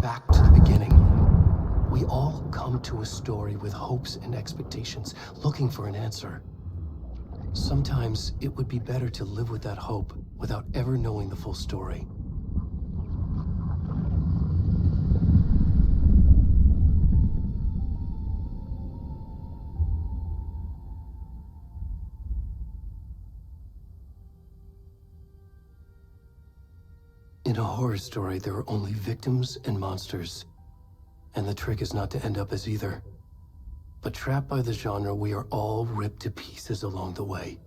back to the beginning. We all come to a story with hopes and expectations, looking for an answer. Sometimes it would be better to live with that hope without ever knowing the full story. In a horror story, there are only victims and monsters. And the trick is not to end up as either. But trapped by the genre, we are all ripped to pieces along the way.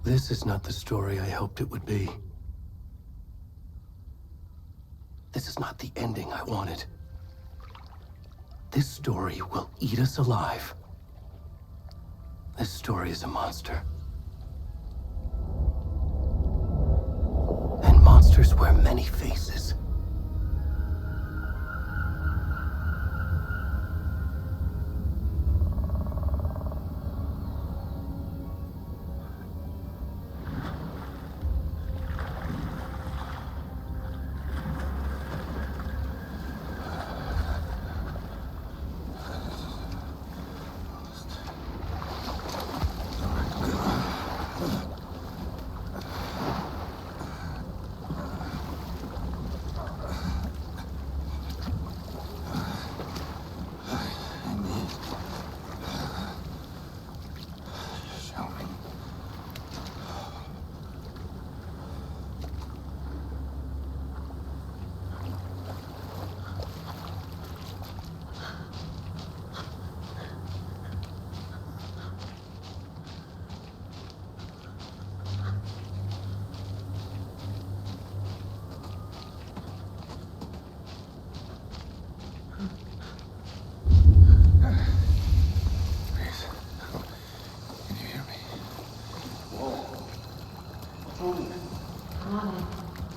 This is not the story I hoped it would be. This is not the ending I wanted. This story will eat us alive. This story is a monster. And monsters wear many faces.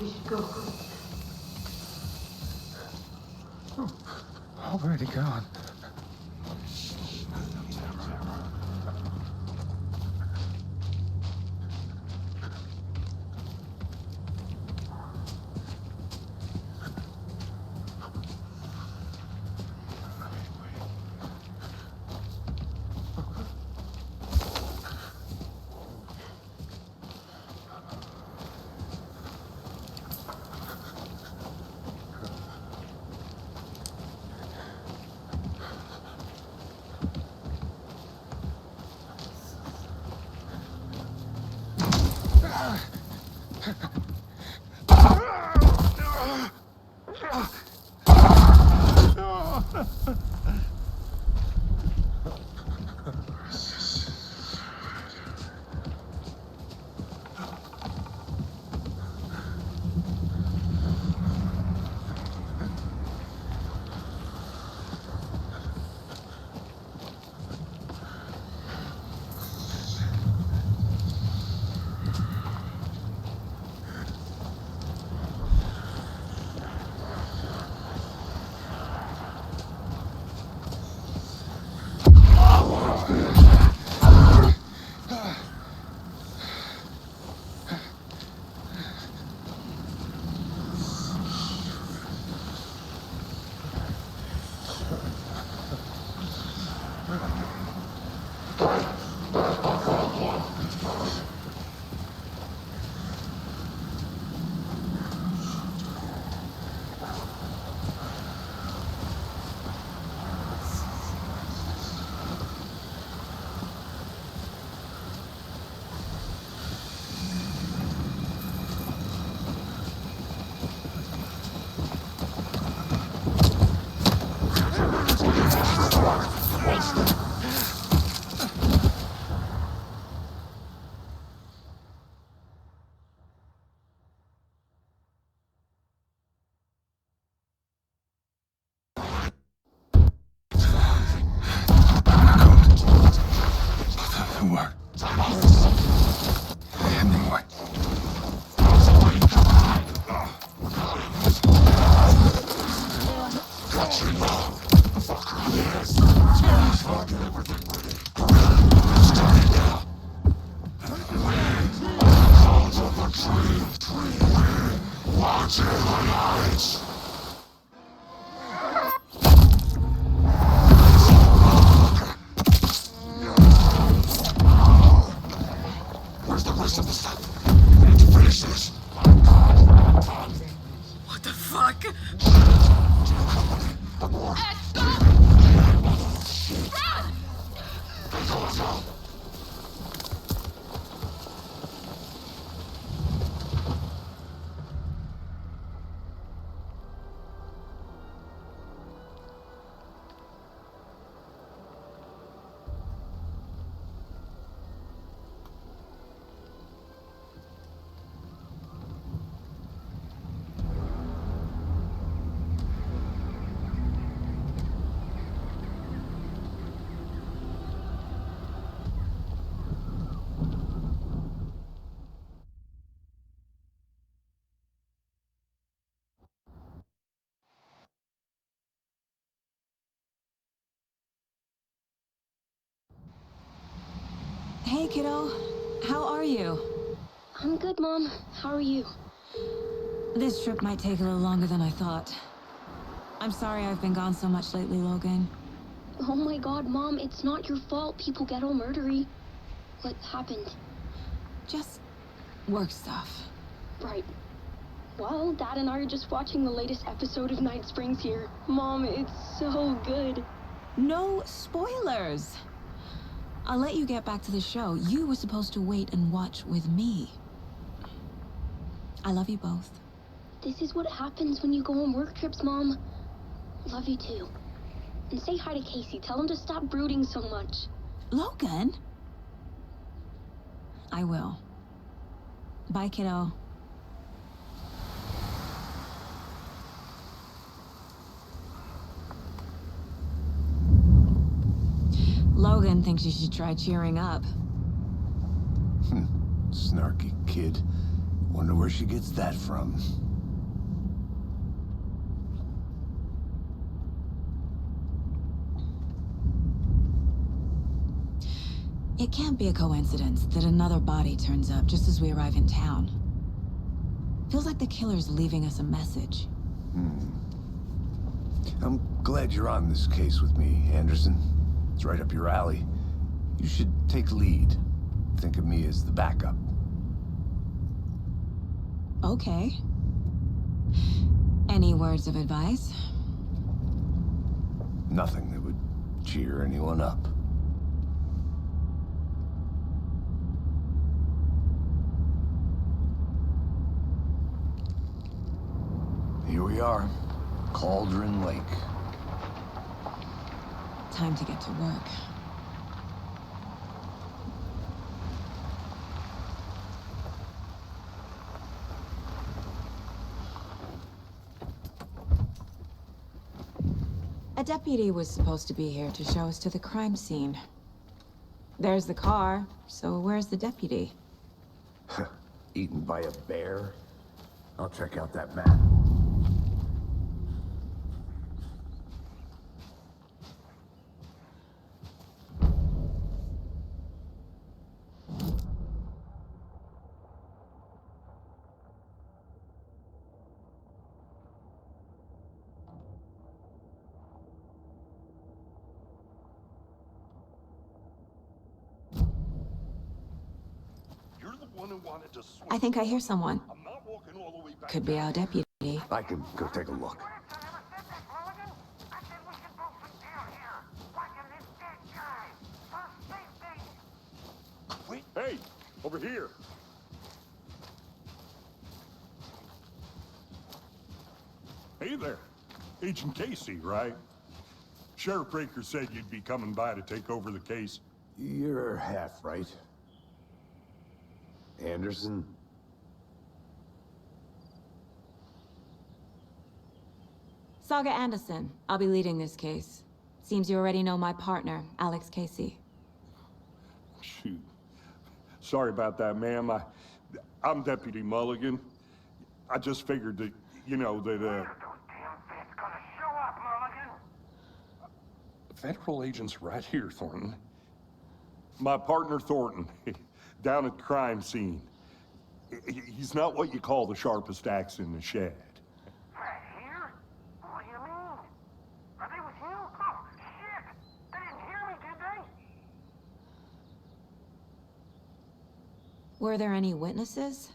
We should go. Already gone. What the fuck? Hey, kiddo. How are you? I'm good, Mom. How are you? This trip might take a little longer than I thought. I'm sorry I've been gone so much lately, Logan. Oh my god, Mom, it's not your fault people get all murdery. What happened? Just work stuff. Right. Well, Dad and I are just watching the latest episode of Night Springs here. Mom, it's so good. No spoilers! I'll let you get back to the show. You were supposed to wait and watch with me. I love you both. This is what happens when you go on work trips, Mom. Love you too. And say hi to Casey. Tell him to stop brooding so much. Logan? I will. Bye, kiddo. Logan thinks you should try cheering up. Snarky kid. Wonder where she gets that from. It can't be a coincidence that another body turns up just as we arrive in town. Feels like the killer's leaving us a message. I'm glad you're on this case with me, Anderson. It's right up your alley. You should take lead. Think of me as the backup. Okay. Any words of advice? Nothing that would cheer anyone up. Here we are. Cauldron Lake. Time to get to work. A deputy was supposed to be here to show us to the crime scene. There's the car, so where's the deputy? Eaten by a bear? I'll check out that map. You're the one who wanted to swim. I think I hear someone. I'm not walking all the way back. Could be our deputy. I can go take a look. Wait. Hey, over here. Hey there. Agent Casey, right? Sheriff Breaker said you'd be coming by to take over the case. You're half right. Anderson? Saga Anderson. I'll be leading this case. Seems you already know my partner, Alex Casey. Shoot. Sorry about that, ma'am. I'm Deputy Mulligan. I just figured that, you know, that, Federal agents right here, Thornton. My partner, Thornton, down at the crime scene. He's not what you call the sharpest axe in the shed. Right here? What do you mean? Are they with you? Oh, shit! They didn't hear me, did they? Were there any witnesses?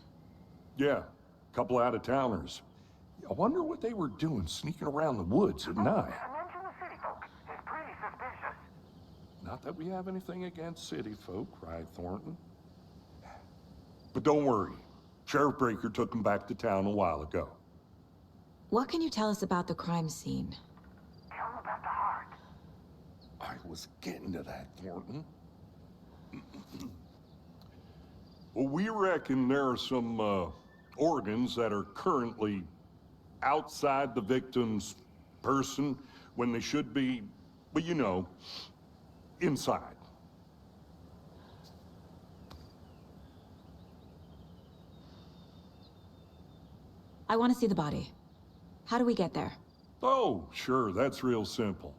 Yeah, a couple out-of-towners. I wonder what they were doing sneaking around the woods at night. Mention the city folk. It's pretty suspicious. Not that we have anything against city folk, right, Thornton? But don't worry. Sheriff Breaker took them back to town a while ago. What can you tell us about the crime scene? Tell them about the heart. I was getting to that, Thornton. Well, we reckon there are some, organs that are currently outside the victim's person when they should be, well, you know, inside. I want to see the body. How do we get there? Oh, sure, that's real simple.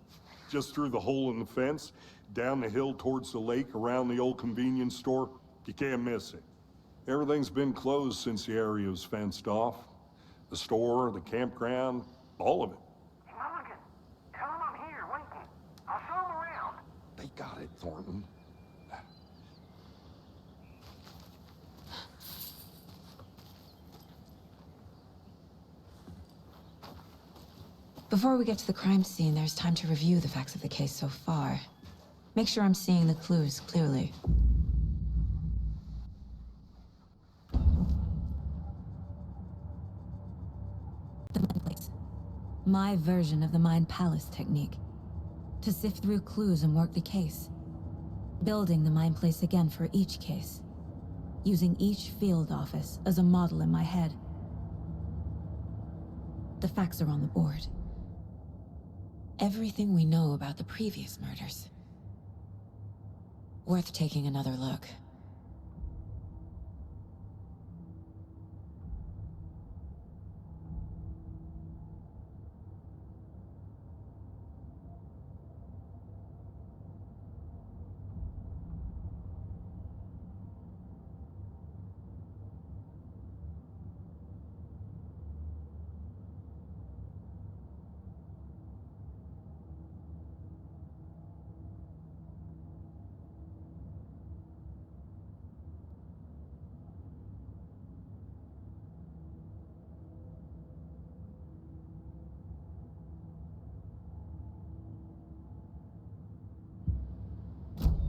Just through the hole in the fence, down the hill towards the lake, around the old convenience store. You can't miss it. Everything's been closed since the area was fenced off. The store, the campground, all of it. Hey, Mulligan, tell them I'm here, waiting. I'll show them around. They got it, Thornton. Before we get to the crime scene, there's time to review the facts of the case so far. Make sure I'm seeing the clues clearly. The Mind Place. My version of the Mind Palace technique. To sift through clues and work the case. Building the Mind Place again for each case. Using each field office as a model in my head. The facts are on the board. Everything we know about the previous murders. Worth taking another look.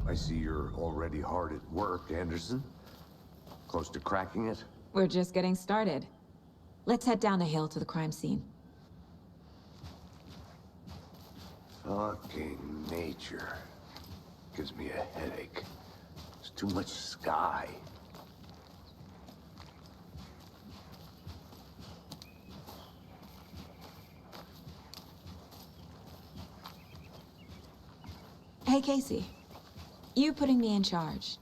I see you're already hard at work, Anderson. Close to cracking it? We're just getting started. Let's head down the hill to the crime scene. Fucking nature. Gives me a headache. There's too much sky. Hey, Casey. You putting me in charge.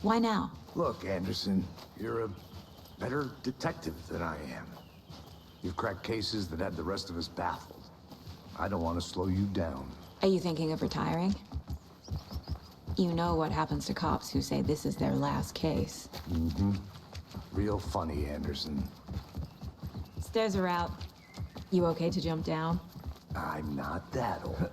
Why now? Look, Anderson, you're a better detective than I am. You've cracked cases that had the rest of us baffled. I don't want to slow you down. Are you thinking of retiring? You know what happens to cops who say this is their last case. Mm-hmm. Real funny, Anderson. Stairs are out. You okay to jump down? I'm not that old.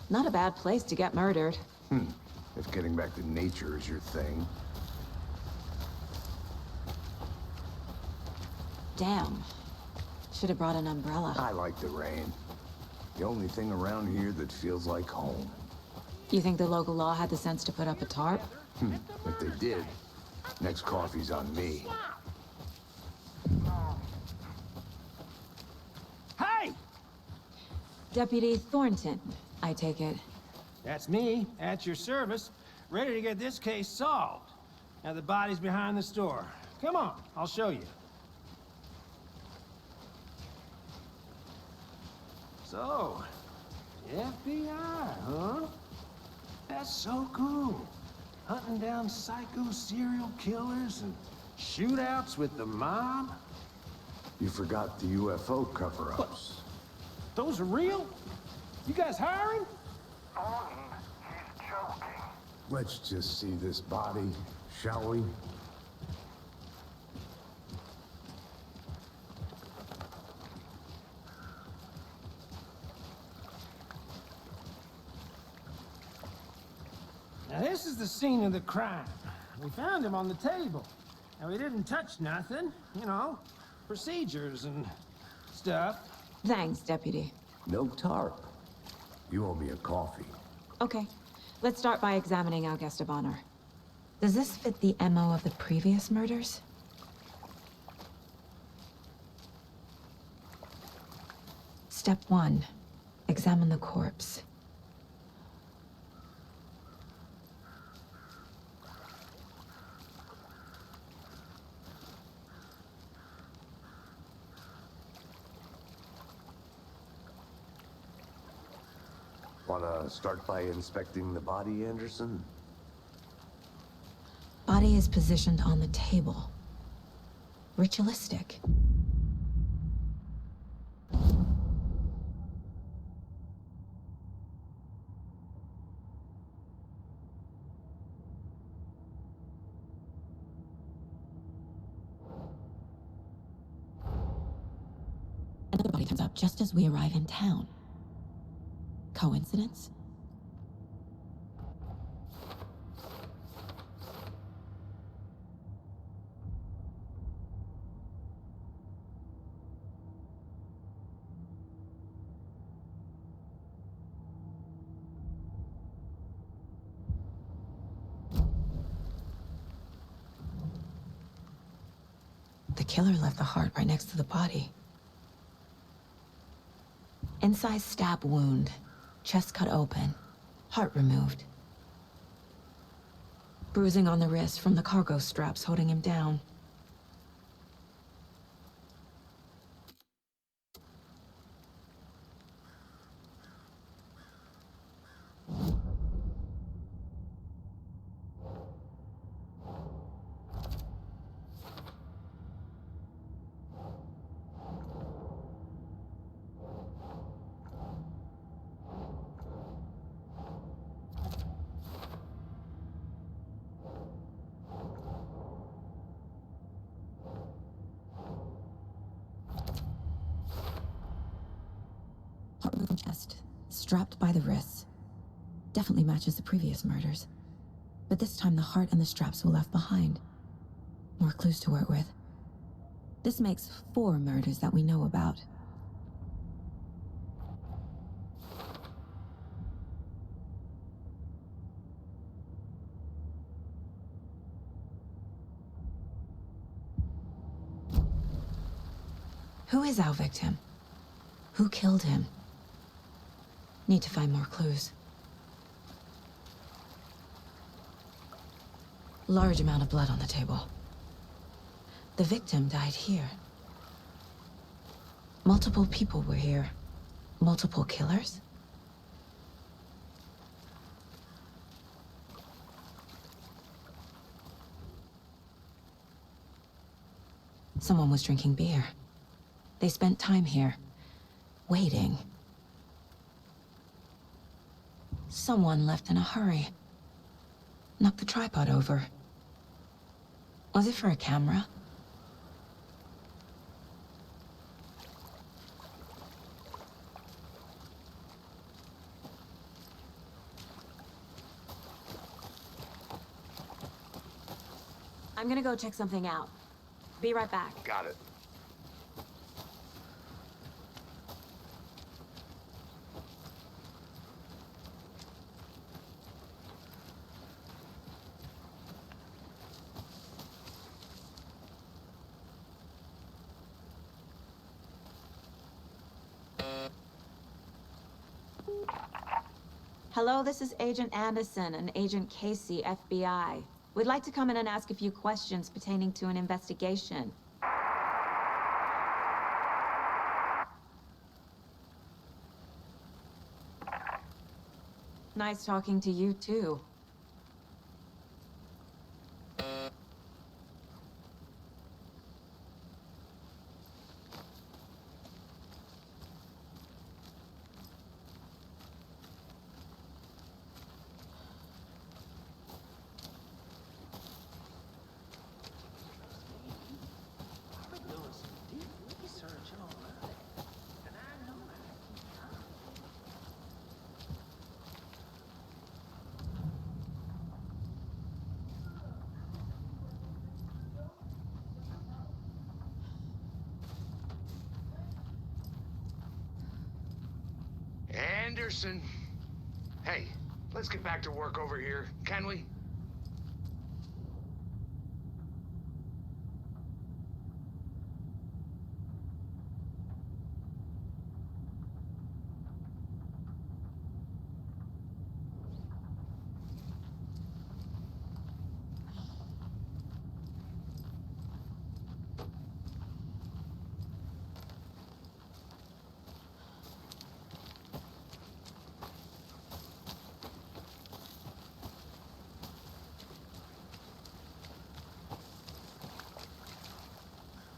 Not a bad place to get murdered. If getting back to nature is your thing. Damn. Should have brought an umbrella. I like the rain. The only thing around here that feels like home. You think the local law had the sense to put up a tarp? If they did, next coffee's on me. Hey! Deputy Thornton, I take it. That's me, at your service, ready to get this case solved. Now the body's behind the store. Come on, I'll show you. So, FBI, huh? That's so cool. Hunting down psycho serial killers and shootouts with the mob. You forgot the UFO cover-ups. Those are real? You guys hiring? Thornton, he's joking. Let's just see this body, shall we? Now this is the scene of the crime. We found him on the table. And we didn't touch nothing, you know, procedures and stuff. Thanks, Deputy. No tarp. You owe me a coffee. Okay, let's start by examining our guest of honor. Does this fit the MO of the previous murders? Step 1. Examine the corpse. Wanna start by inspecting the body, Anderson? Body is positioned on the table. Ritualistic. Another body turns up just as we arrive in town. Coincidence? The killer left the heart right next to the body. Incised stab wound. Chest cut open. Heart removed. Bruising on the wrist from the cargo straps holding him down. Heart removed from chest, strapped by the wrists. Definitely matches the previous murders. But this time the heart and the straps were left behind. More clues to work with. This makes 4 murders that we know about. Who is our victim? Who killed him? Need to find more clues. Large amount of blood on the table. The victim died here. Multiple people were here. Multiple killers? Someone was drinking beer. They spent time here, waiting. Someone left in a hurry. Knocked the tripod over. Was it for a camera? I'm gonna go check something out. Be right back. Got it. Hello, this is Agent Anderson and Agent Casey, FBI. We'd like to come in and ask a few questions pertaining to an investigation. Nice talking to you, too. Anderson. Hey, let's get back to work over here, can we?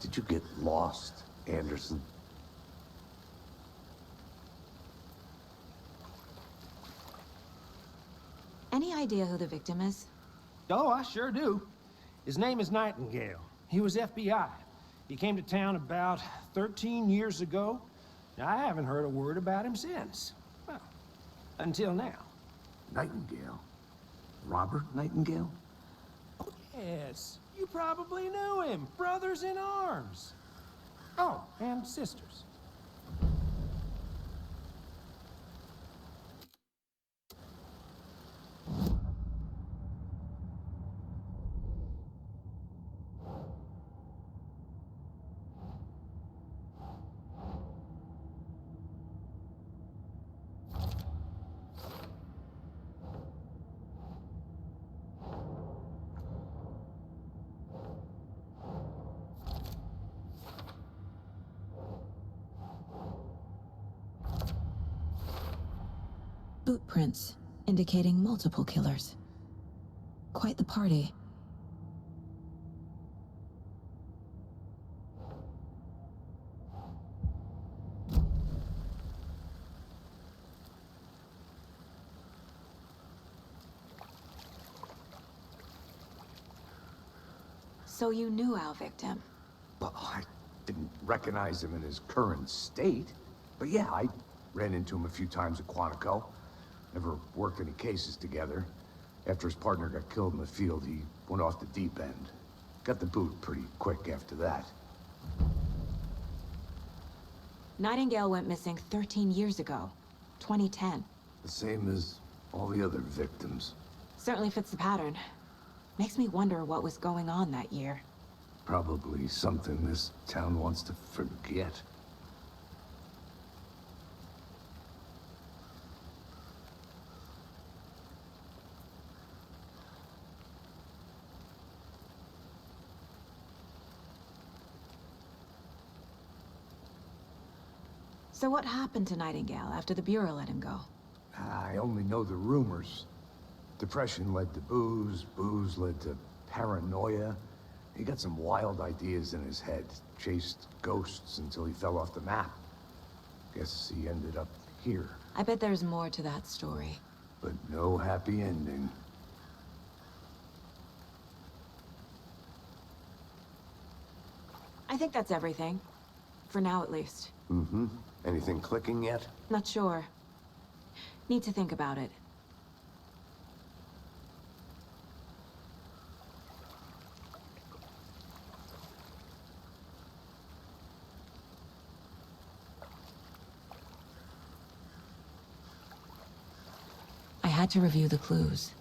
Did you get lost, Anderson? Any idea who the victim is? Oh, I sure do. His name is Nightingale. He was FBI. He came to town about 13 years ago. Now, I haven't heard a word about him since. Well, until now. Nightingale? Robert Nightingale? Oh, yes. You probably knew him. Brothers in arms. Oh, and sisters. Boot prints, indicating multiple killers. Quite the party. So you knew our victim? Well, I didn't recognize him in his current state. But yeah, I ran into him a few times at Quantico. Never worked any cases together. After his partner got killed in the field, he went off the deep end. Got the boot pretty quick after that. Nightingale went missing 13 years ago. 2010. The same as all the other victims. Certainly fits the pattern. Makes me wonder what was going on that year. Probably something this town wants to forget. So what happened to Nightingale after the Bureau let him go? I only know the rumors. Depression led to booze, booze led to paranoia. He got some wild ideas in his head, chased ghosts until he fell off the map. Guess he ended up here. I bet there's more to that story. But no happy ending. I think that's everything. For now, at least. Mm-hmm. Anything clicking yet? Not sure. Need to think about it. I had to review the clues.